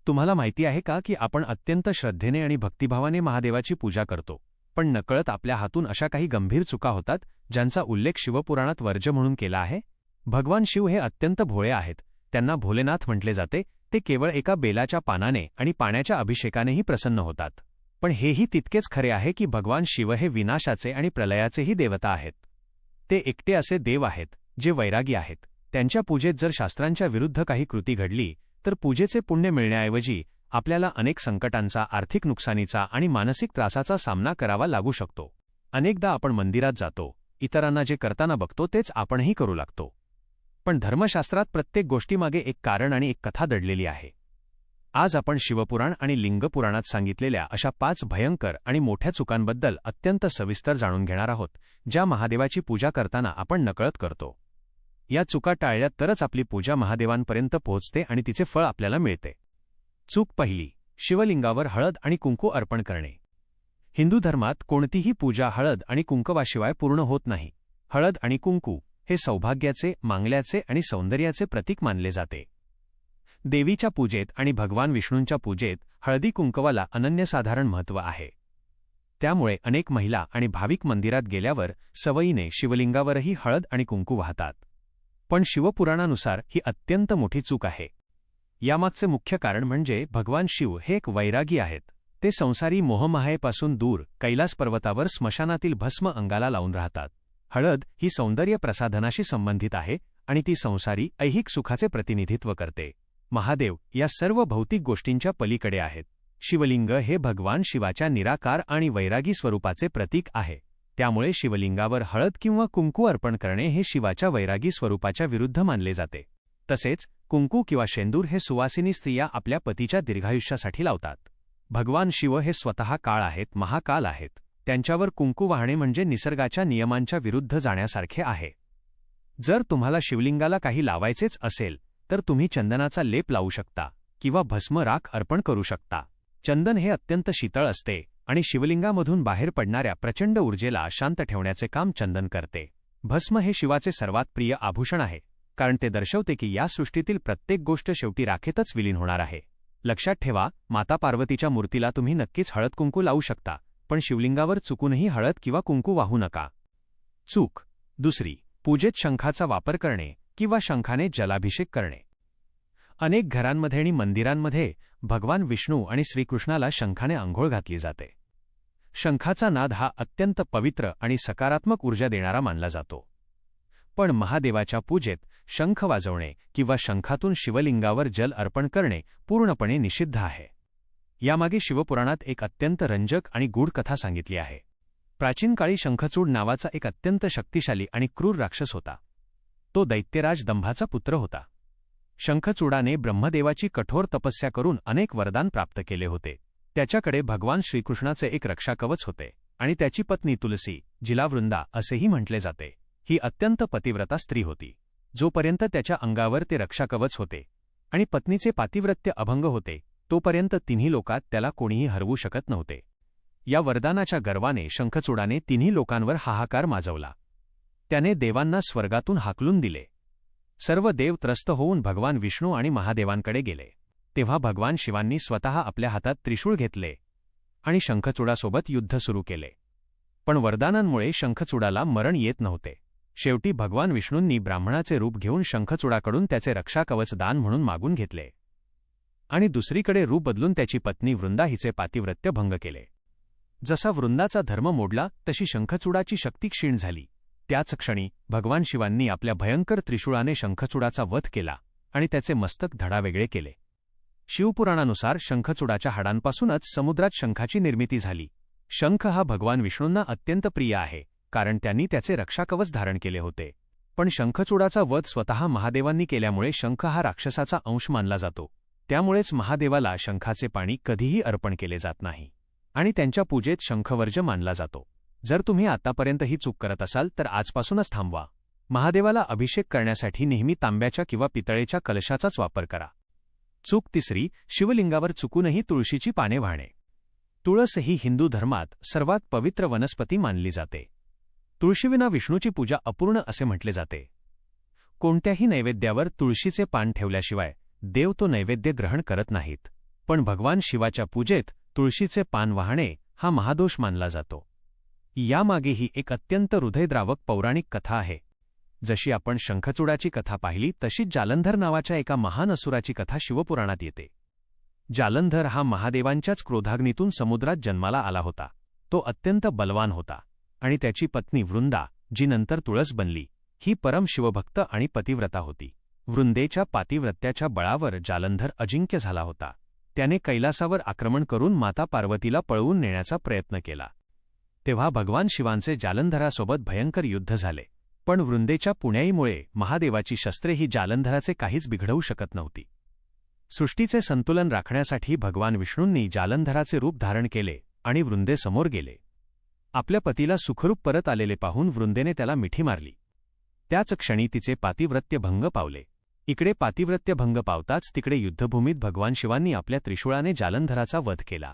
तुम्हाला माहिती आहे का की आपण अत्यंत श्रद्धेने आणि भक्तिभावाने महादेवाची पूजा करतो, पण नकळत आपल्या हातून अशा काही गंभीर चुका होतात ज्यांचा उल्लेख शिवपुराणात वर्ज्य म्हणून केला आहे? भगवान शिव हे अत्यंत भोळे आहेत. त्यांना भोलेनाथ म्हटले जाते. ते केवळ एका बेलाच्या पानाने आणि पाण्याच्या अभिषेकानेही प्रसन्न होतात. पण हेही तितकेच खरे आहे की भगवान शिव हे विनाशाचे आणि प्रलयाचेही देवता आहेत. ते एकटे असे देव आहेत जे वैरागी आहेत. त्यांच्या पूजेत जर शास्त्रांच्या विरुद्ध काही कृती घडली तर पूजेचे पुण्य मिळण्याऐवजी आपल्याला अनेक संकटांचा, आर्थिक नुकसानीचा आणि मानसिक त्रासाचा सामना करावा लागू शकतो. अनेकदा आपण मंदिरात जातो, इतरांना जे करताना बघतो तेच आपणही करू लागतो. पण धर्मशास्त्रात प्रत्येक गोष्टीमागे एक कारण आणि एक कथा दडलेली आहे. आज आपण शिवपुराण आणि लिंगपुराणात सांगितलेल्या अशा 5 भयंकर आणि मोठ्या चुकांबद्दल अत्यंत सविस्तर जाणून घेणार आहोत, ज्या महादेवाची पूजा करताना आपण नकळत करतो. या चुका टाळल्या तरच आपली पूजा महादेवांपर्यंत पोहोचते आणि तिचे फळ आपल्याला मिळते. चूक पहिली, शिवलिंगावर हळद आणि कुंकू अर्पण करणे. हिंदू धर्मात कोणतीही पूजा हळद आणि कुंकवाशिवाय पूर्ण होत नाही. हळद आणि कुंकू हे सौभाग्याचे, मांगल्याचे आणि सौंदर्याचे प्रतीक मानले जाते. देवीच्या पूजेत आणि भगवान विष्णूंच्या पूजेत हळदी कुंकवाला अनन्यसाधारण महत्त्व आहे. त्यामुळे अनेक महिला आणि भाविक मंदिरात गेल्यावर सवयीने शिवलिंगावरही हळद आणि कुंकू वाहतात. पण शिवपुराणानुसार ही अत्यंत मोठी चूक आहे. यामागचे मुख्य कारण म्हणजे भगवान शिव हे एक वैरागी आहेत. ते संसारी मोहमायेपासून दूर कैलास पर्वतावर स्मशानातील भस्म अंगाला लावून राहतात. हळद ही सौंदर्य प्रसाधनाशी संबंधित आहे आणि ती संसारी ऐहिक सुखाचे प्रतिनिधित्व करते. महादेव या सर्व भौतिक गोष्टींच्या पलीकडे आहेत. शिवलिंग हे भगवान शिवाच्या निराकार आणि वैरागी स्वरूपाचे प्रतीक आहे. त्यामुळे शिवलिंगावर हळद किंवा कुंकू अर्पण करणे हे शिवाच्या वैरागी स्वरूपाच्या विरुद्ध मानले जाते. तसेच कुंकू किंवा शेंदूर हे सुवासिनी स्त्रिया आपल्या पतीच्या दीर्घायुष्यासाठी लावतात. भगवान शिव हे स्वतः काळ आहेत, महाकाल आहेत. त्यांच्यावर कुंकू वाहणे म्हणजे निसर्गाच्या नियमांच्या विरुद्ध जाण्यासारखे आहे. जर तुम्हाला शिवलिंगाला काही लावायचेच असेल तर तुम्ही चंदनाचा लेप लावू शकता किंवा भस्म राख अर्पण करू शकता. चंदन हे अत्यंत शीतळ असते आणि शिवलिंगामधून बाहेर पडणाऱ्या प्रचंड ऊर्जेला शांत ठेवण्याचे काम चंदन करते. भस्म हे शिवाचे सर्वात प्रिय आभूषण आहे, कारण ते दर्शवते की या सृष्टीतील प्रत्येक गोष्ट शेवटी राखेतच विलीन होणार आहे. लक्षात ठेवा, माता पार्वतीच्या मूर्तीला तुम्ही नक्कीच हळद कुंकू लावू शकता, पण शिवलिंगावर चुकूनही हळद किंवा कुंकू वाहू नका. चूक दुसरी, पूजेत शंखाचा वापर करणे किंवा शंखाने जलाभिषेक करणे. अनेक घरांमध्ये आणि मंदिरांमध्ये भगवान विष्णू आणि श्रीकृष्णाला शंखाने अंघोळ घातली जाते. शंखाचा नाद हा अत्यंत पवित्र आणि सकारात्मक ऊर्जा देणारा मानला जातो. पण महादेवाच्या पूजेत शंख वाजवणे किंवा शंखातून शिवलिंगावर जल अर्पण करणे पूर्णपणे निषिद्ध आहे. यामागे शिवपुराणात एक अत्यंत रंजक आणि गूढ कथा सांगितली आहे. प्राचीन काळी शंखचूड नावाचा एक अत्यंत शक्तिशाली आणि क्रूर राक्षस होता. तो दैत्यराज दंभाचा पुत्र होता. शंखचूडाने ब्रह्मदेवाची कठोर तपस्या करून अनेक वरदान प्राप्त केले होते. त्याच्याकडे भगवान श्रीकृष्णाचे एक रक्षाकवच होते आणि त्याची पत्नी तुलसी, जिला वृंदा असेही म्हटले जाते, ही अत्यंत पतिव्रता स्त्री होती. जोपर्यंत त्याच्या अंगावर ते रक्षाकवच होते आणि पत्नीचे पातिव्रत्य अभंग होते, तोपर्यंत तिन्ही लोकात त्याला कोणीही हरवू शकत नव्हते. या वरदानाच्या गर्वाने शंखचूडाने तिन्ही लोकांवर हाहाकार माजवला. त्याने देवांना स्वर्गातून हाकलून दिले. सर्व देव त्रस्त होऊन भगवान विष्णू आणि महादेवांकडे गेले. तेव्हा भगवान शिवांनी स्वतः आपल्या हातात त्रिशूळ घेतले आणि शंखचूडासोबत युद्ध सुरू केले. पण वरदानांमुळे शंखचूडाला मरण येत नव्हते. शेवटी भगवान विष्णूंनी ब्राह्मणाचे रूप घेऊन शंखचूडाकडून त्याचे रक्षाकवच दान म्हणून मागून घेतले आणि दुसरीकडे रूप बदलून त्याची पत्नी वृंदा हिचे पातिव्रत्य भंग केले. जसा वृंदाचा धर्म मोडला तशी शंखचूडाची शक्ती क्षीण झाली. त्याच क्षणी भगवान शिवांनी आपल्या भयंकर त्रिशूळाने शंखचूडाचा वध केला आणि त्याचे मस्तक धडावेगळे केले. शिवपुराणानुसार शंखचूडाच्या हाडांपासूनच समुद्रात शंखाची निर्मिती झाली. शंख हा भगवान विष्णूंना अत्यंत प्रिय आहे, कारण त्यांनी त्याचे रक्षाकवच धारण केले होते. पण शंखचूडाचा वध स्वतः महादेवांनी केल्यामुळे शंख हा राक्षसाचा अंश मानला जातो. त्यामुळेच महादेवाला शंखाचे पाणी कधीही अर्पण केले जात नाही आणि त्यांच्या पूजेत शंखवर्ज्य मानला जातो. जर तुम्ही आतापर्यंत ही चूक करत असाल तर आजपासूनच थांबवा. महादेवाला अभिषेक करण्यासाठी नेहमी तांब्याच्या किंवा पितळेच्या कलशाचाच वापर करा. चूक तिसरी, शिवलिंगावर चुकूनही तुळशीची पाने वाहणे. तुळस ही हिंदू धर्मात सर्वात पवित्र वनस्पती मानली जाते. तुळशीविना विष्णूची पूजा अपूर्ण असे म्हटले जाते. कोणत्याही नैवेद्यावर तुळशीचे पान ठेवल्याशिवाय देव तो नैवेद्य ग्रहण करत नाहीत. पण भगवान शिवाच्या पूजेत तुळशीचे पान वाहणे हा महादोष मानला जातो. यामागेही एक अत्यंत हृदयद्रावक पौराणिक कथा आहे. जशी आपण शंखचूडाची कथा पाहिली तशीच जालंधर नावाच्या एका महान असुराची कथा शिवपुराणात येते. जालंधर हा महादेवांच्याच क्रोधाग्नीतून समुद्रात जन्माला आला होता. तो अत्यंत बलवान होता आणि त्याची पत्नी वृंदा, जी नंतर तुळस बनली, ही परम शिवभक्त आणि पतिव्रता होती. वृंदेच्या पातिव्रत्याच्या बळावर जालंधर अजिंक्य झाला होता. त्याने कैलासावर आक्रमण करून माता पार्वतीला पळवून नेण्याचा प्रयत्न केला. तेव्हा भगवान शिवांचे जालंधरासोबत भयंकर युद्ध झाले. पण वृंदेच्या पुण्याईमुळे महादेवाची शस्त्रे ही जालंधराचे काहीच बिघडवू शकत नव्हती. सृष्टीचे संतुलन राखण्यासाठी भगवान विष्णूंनी जालंधराचे रूप धारण केले आणि वृंदेसमोर गेले. आपल्या पतीला सुखरूप परत आलेले पाहून वृंदेने त्याला मिठी मारली. त्याच क्षणी तिचे पातिव्रत्य भंग पावले. इकडे पातिव्रत्य भंग पावताच तिकडे युद्धभूमीत भगवान शिवांनी आपल्या त्रिशूळाने जालंधराचा वध केला.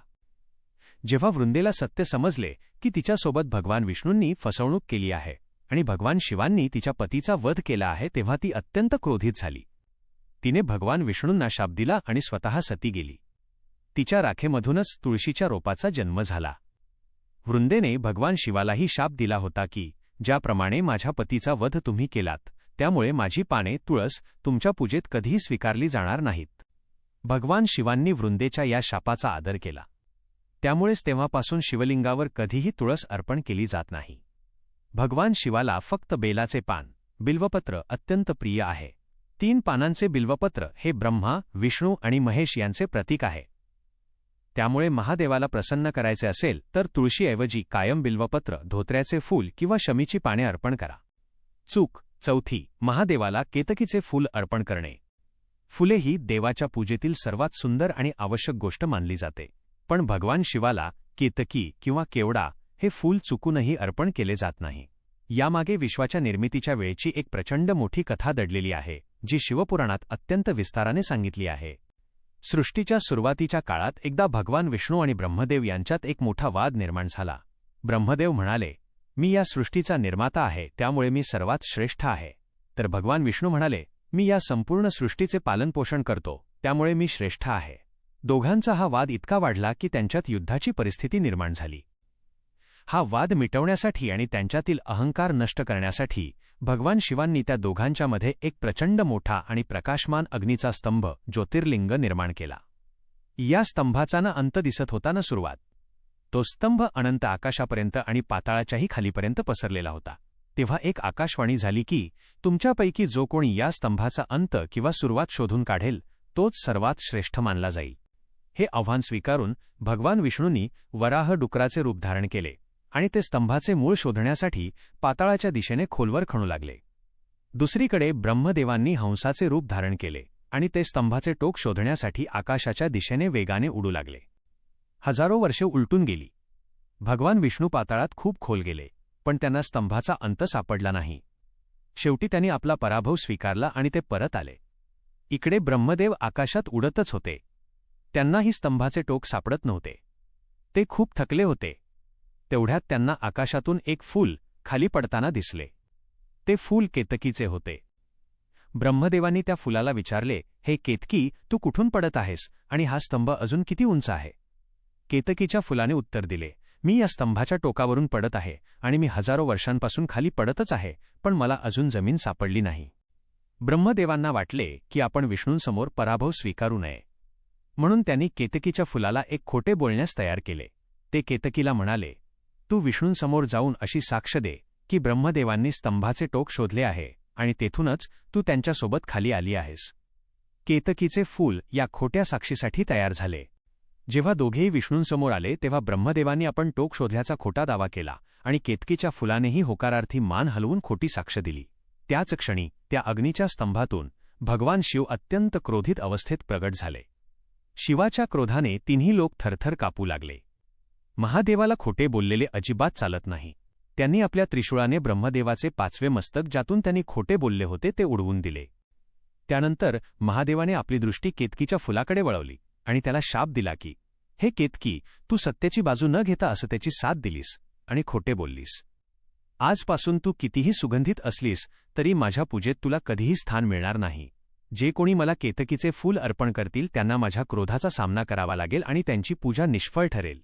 जेव्हा वृंदेला सत्य समजले की तिच्यासोबत भगवान विष्णूंनी फसवणूक केली आहे आणि भगवान शिवांनी तिच्या पतीचा वध केला आहे, तेव्हा ती अत्यंत क्रोधित झाली. तिने भगवान विष्णूंना शाप दिला आणि स्वतः सती गेली. तिच्या राखेमधूनच तुळशीच्या रोपाचा जन्म झाला. वृंदेने भगवान शिवालाही शाप दिला होता की ज्याप्रमाणे माझ्या पतीचा वध तुम्ही केलात, त्यामुळे माझी पाने तुळस तुमच्या पूजेत कधीही स्वीकारली जाणार नाहीत. भगवान शिवांनी वृंदेच्या या शापाचा आदर केला. त्यामुळेच तेव्हापासून शिवलिंगावर कधीही तुळस अर्पण केली जात नाही. भगवान शिवाला फक्त बेलाचे पान, बिल्वपत्र अत्यंत प्रिय आहे. 3 पानांचे बिल्वपत्र हे ब्रह्मा, विष्णू आणि महेश यांचे प्रतीक आहे. त्यामुळे महादेवाला प्रसन्न करायचे असेल तर तुळशीऐवजी कायम बिल्वपत्र, धोत्र्याचे फूल किंवा शमीची पाने अर्पण करा. चूक 4. महादेवाला केतकीचे फूल अर्पण करणे. फुले ही देवाच्या पूजेतील सर्वात सुंदर आणि आवश्यक गोष्ट मानली जाते. पण भगवान शिवाला केतकी किंवा केवडा हे फूल चुकूनही अर्पण केले जात नाही. यामागे विश्वाच्या निर्मितीच्या वेळची एक प्रचंड मोठी कथा दडलेली आहे, जी शिवपुराणात अत्यंत विस्ताराने सांगितली आहे. सृष्टीच्या सुरुवातीच्या काळात एकदा भगवान विष्णू आणि ब्रह्मदेव यांच्यात एक मोठा वाद निर्माण झाला. ब्रह्मदेव म्हणाले, मी या सृष्टीचा निर्माता आहे, त्यामुळे मी सर्वात श्रेष्ठ आहे. तर भगवान विष्णू म्हणाले, मी या संपूर्ण सृष्टीचे पालनपोषण करतो, त्यामुळे मी श्रेष्ठ आहे. दोघांचा हा वाद इतका वाढला की त्यांच्यात युद्धाची परिस्थिती निर्माण झाली. हा वाद मिटवण्यासाठी आणि त्यांच्यातील अहंकार नष्ट करण्यासाठी भगवान शिवांनी त्या दोघांच्यामध्ये एक प्रचंड मोठा आणि प्रकाशमान अग्नीचा स्तंभ, ज्योतिर्लिंग निर्माण केला. या स्तंभाचा न अंत दिसत होता न सुरुवात. तो स्तंभ अनंत आकाशापर्यंत आणि पाताळाच्याही खालीपर्यंत पसरलेला होता. तेव्हा एक आकाशवाणी झाली की तुमच्यापैकी जो कोणी या स्तंभाचा अंत किंवा सुरुवात शोधून काढेल, तोच सर्वात श्रेष्ठ मानला जाईल. हे आव्हान स्वीकारून भगवान विष्णूंनी वराह डुकराचे रूप धारण केले आणि ते स्तंभाचे मूळ शोधण्यासाठी पाताळाच्या दिशेने खोलवर खणू लागले. दुसरीकडे ब्रह्मदेवांनी हंसाचे रूप धारण केले आणि ते स्तंभाचे टोक शोधण्यासाठी आकाशाच्या दिशेने वेगाने उडू लागले. हजारो वर्षे उलटून गेली. भगवान विष्णू पाताळात खूप खोल गेले, पण त्यांना स्तंभाचा अंत सापडला नाही. शेवटी त्यांनी आपला पराभव स्वीकारला आणि ते परत आले. इकडे ब्रह्मदेव आकाशात उडतच होते. त्यांनाही स्तंभाचे टोक सापडत नव्हते. ते खूप थकले होते. तेवढ्यात त्यांना आकाशातून एक फूल खाली पडताना दिसले. ते फूल केतकीचे होते. ब्रह्मदेवांनी त्या फुलाला विचारले, हे केतकी, तू कुठून पडत आहेस आणि हा स्तंभ अजून किती उंच आहे? केतकीच्या फुलाने उत्तर दिले, मी या स्तंभाच्या टोकावरून पडत आहे आणि मी हजारो वर्षांपासून खाली पडतच आहे, पण मला अजून जमीन सापडली नाही. ब्रह्मदेवांना वाटले की आपण विष्णूंसमोर पराभव स्वीकारू नये. म्हणून त्यांनी केतकीच्या फुलाला एक खोटे बोलण्यास तयार केले. ते केतकीला म्हणाले, तू विष्णूंसमोर जाऊन अशी साक्ष दे की ब्रह्मदेवांनी स्तंभाचे टोक शोधले आहे आणि तेथूनच तू त्यांच्यासोबत खाली आली आहेस. केतकीचे फूल या खोट्या साक्षीसाठी तयार झाले. जेव्हा दोघेही विष्णूंसमोर आले तेव्हा ब्रह्मदेवांनी आपण टोक शोधल्याचा खोटा दावा केला आणि केतकीच्या फुलानेही होकारार्थी मान हलवून खोटी साक्ष दिली. त्याच क्षणी त्या अग्नीच्या स्तंभातून भगवान शिव अत्यंत क्रोधित अवस्थेत प्रगट झाले. शिवाच्या क्रोधाने तिन्ही लोक थरथर कापू लागले. महादेवाला खोटे बोललेले अजिबात चालत नाही. त्यांनी आपल्या त्रिशूळाने ब्रह्मदेवाचे 5वे मस्तक, ज्यातून त्यांनी खोटे बोलले होते, ते उडवून दिले. त्यानंतर महादेवाने आपली दृष्टी केतकीच्या फुलाकडे वळवली आणि त्याला शाप दिला की, हे केतकी, तू सत्याची बाजू न घेता असत्याची साथ दिलीस आणि खोटे बोललीस. आजपासून तू कितीही सुगंधित असलीस तरी माझ्या पूजेत तुला कधीही स्थान मिळणार नाही. जे कोणी मला केतकीचे फूल अर्पण करतील त्यांना माझ्या क्रोधाचा सामना करावा लागेल आणि त्यांची पूजा निष्फळ ठरेल.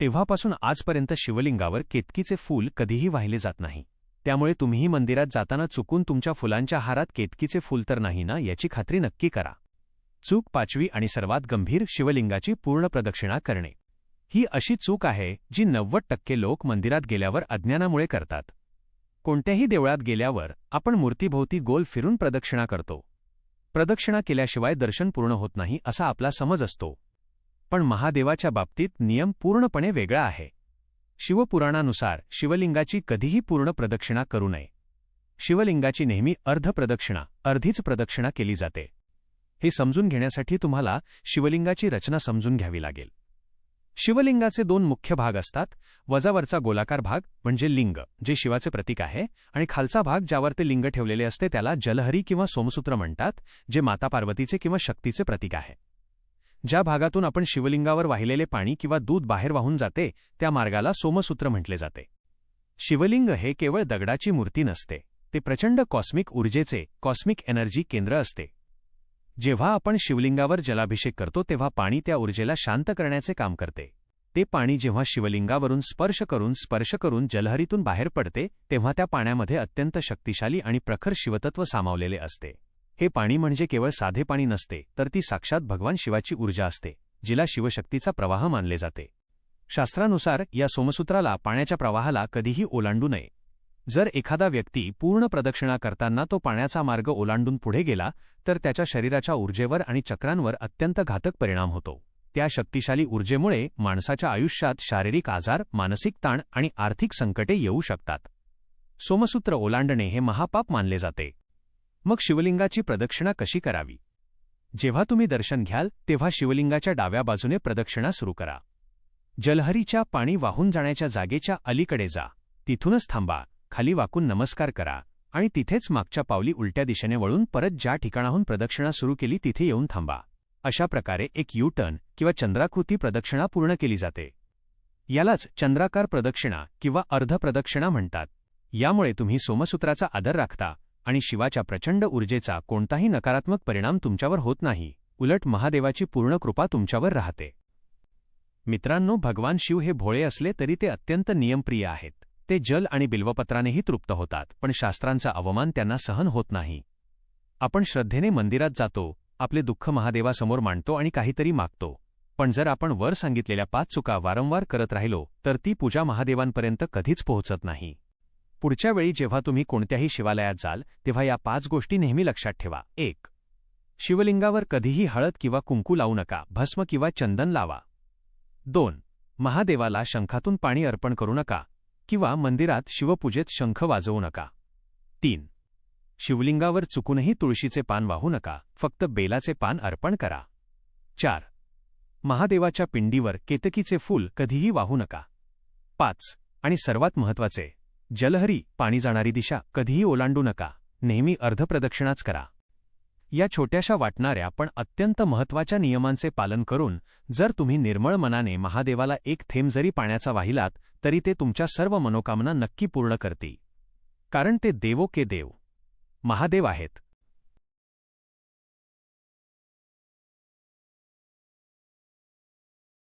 तेव्हापासून आजपर्यंत शिवलिंगावर केतकीचे फूल कधीही वाहिले जात नाही. त्यामुळे तुम्हीही मंदिरात जाताना चुकून तुमच्या फुलांच्या हारात केतकीचे फूल तर नाही ना याची खात्री नक्की करा. चूक 5वी आणि सर्वात गंभीर, शिवलिंगाची पूर्ण प्रदक्षिणा करणे. ही अशी चूक आहे जी 90% लोक मंदिरात गेल्यावर अज्ञानामुळे करतात. कोणत्याही देवळात गेल्यावर आपण मूर्तीभोवती गोल फिरून प्रदक्षिणा करतो. प्रदक्षिणा केल्याशिवाय दर्शन पूर्ण होत नाही असा आपला समज असतो. पण महादेवाच्या बाबतीत नियम पूर्णपणे वेगळा आहे. शिवपुराणानुसार शिवलिंगाची कधीही पूर्ण प्रदक्षिणा करू नये. शिवलिंगाची नेहमी अर्धप्रदक्षिणा, अर्धीच प्रदक्षिणा केली जाते. हे समजून घेण्यासाठी तुम्हाला शिवलिंगाची रचना समजून घ्यावी लागेल. शिवलिंगाचे 2 मुख्य भाग असतात. वजावरचा गोलाकार भाग म्हणजे लिंग, जे शिवाचे प्रतीक आहे, आणि खालचा भाग ज्यावर ते लिंग ठेवलेले असते त्याला जलहरी किंवा सोमसूत्र म्हणतात, जे माता पार्वतीचे किंवा शक्तीचे प्रतीक आहे. ज्या भागातून आपण शिवलिंगावर वाहिलेले पाणी किंवा दूध बाहेर वाहून जाते त्या मार्गाला सोमसूत्र म्हटले जाते. शिवलिंग हे केवळ दगडाची मूर्ती नसते, ते प्रचंड कॉस्मिक ऊर्जेचे, कॉस्मिक एनर्जी केंद्र असते. जेव्हा आपण शिवलिंगावर जलाभिषेक करतो तेव्हा पाणी त्या ऊर्जेला शांत करण्याचे काम करते. ते पाणी जेव्हा शिवलिंगावरून स्पर्श करून जलहरीतून बाहेर पडते तेव्हा त्या पाण्यामध्ये अत्यंत शक्तिशाली आणि प्रखर शिवतत्व सामावलेले असते. हे पाणी म्हणजे केवळ साधे पाणी नसते, तर ती साक्षात भगवान शिवाची ऊर्जा असते, जिला शिवशक्तीचा प्रवाह मानले जाते. शास्त्रानुसार या सोमसूत्राला, पाण्याच्या प्रवाहाला कधीही ओलांडू नये. जर एखादा व्यक्ती पूर्ण प्रदक्षिणा करताना तो पाण्याचा मार्ग ओलांडून पुढे गेला तर त्याच्या शरीराच्या ऊर्जेवर आणि चक्रांवर अत्यंत घातक परिणाम होतो. त्या शक्तिशाली ऊर्जेमुळे माणसाच्या आयुष्यात शारीरिक आजार, मानसिक ताण आणि आर्थिक संकटे येऊ शकतात. सोमसूत्र ओलांडणे हे महापाप मानले जाते. मग शिवलिंगाची प्रदक्षिणा कशी करावी? जेव्हा तुम्ही दर्शन घ्याल तेव्हा शिवलिंगाच्या डाव्या बाजूने प्रदक्षिणा सुरू करा. जलहरीच्या पाणी वाहून जाण्याच्या जागेच्या अलीकडे जा. तिथूनच थांबा, खाली वाकून नमस्कार करा आणि तिथेच मागच्या पावली उलट्या दिशेने वळून परत ज्या ठिकाणाहून प्रदक्षिणा सुरू केली तिथे येऊन थांबा. अशा प्रकारे एक यू-टर्न किंवा चंद्राकृती प्रदक्षिणा पूर्ण केली जाते. यालाच चंद्राकार प्रदक्षिणा किंवा अर्धप्रदक्षिणा म्हणतात. यामुळे तुम्ही सोमसूत्राचा आदर राखता आणि शिवाच्या प्रचंड ऊर्जेचा कोणताही नकारात्मक परिणाम तुमच्यावर होत नाही, उलट महादेवाची पूर्ण कृपा तुमच्यावर राहते. मित्रांनो, भगवान शिव हे भोळे असले तरी ते अत्यंत नियमप्रिय आहेत. ते जल आणि बिल्वपत्रानेही तृप्त होतात, पण शास्त्रांचा अवमान त्यांना सहन होत नाही. आपण श्रद्धेने मंदिरात जातो, आपले दुःख महादेवासमोर मांडतो आणि काहीतरी मागतो. पण जर आपण वर सांगितलेल्या 5 चुका वारंवार करत राहिलो तर ती पूजा महादेवांपर्यंत कधीच पोहोचत नाही. पुढच्या वेळी जेव्हा तुम्ही कोणत्याही शिवालयात जाल तेव्हा या 5 गोष्टी नेहमी लक्षात ठेवा. 1. शिवलिंगावर कधीही हळद किंवा कुंकू लावू नका, भस्म किंवा चंदन लावा. 2. महादेवाला शंखातून पाणी अर्पण करू नका किंवा मंदिरात शिवपूजेत शंख वाजवू नका. 3. शिवलिंगावर चुकूनही तुळशीचे पान वाहू नका, फक्त बेलाचे पान अर्पण करा. 4. महादेवाच्या पिंडीवर केतकीचे फूल कधीही वाहू नका. 5. आणि सर्वात महत्त्वाचे, जलहरी, पाणी जाणारी दिशा कधीही ओलांडू नका, नेहमी अर्धप्रदक्षिणाच करा. या छोट्याशा वाटणाऱ्या पण अत्यंत महत्त्वाच्या नियमांचे पालन करून जर तुम्ही निर्मळ मनाने महादेवाला एक थेंब जरी पाण्याचा वाहिलात तरी ते तुमच्या सर्व मनोकामना नक्की पूर्ण करतील. कारण ते देवो के देव महादेव आहेत.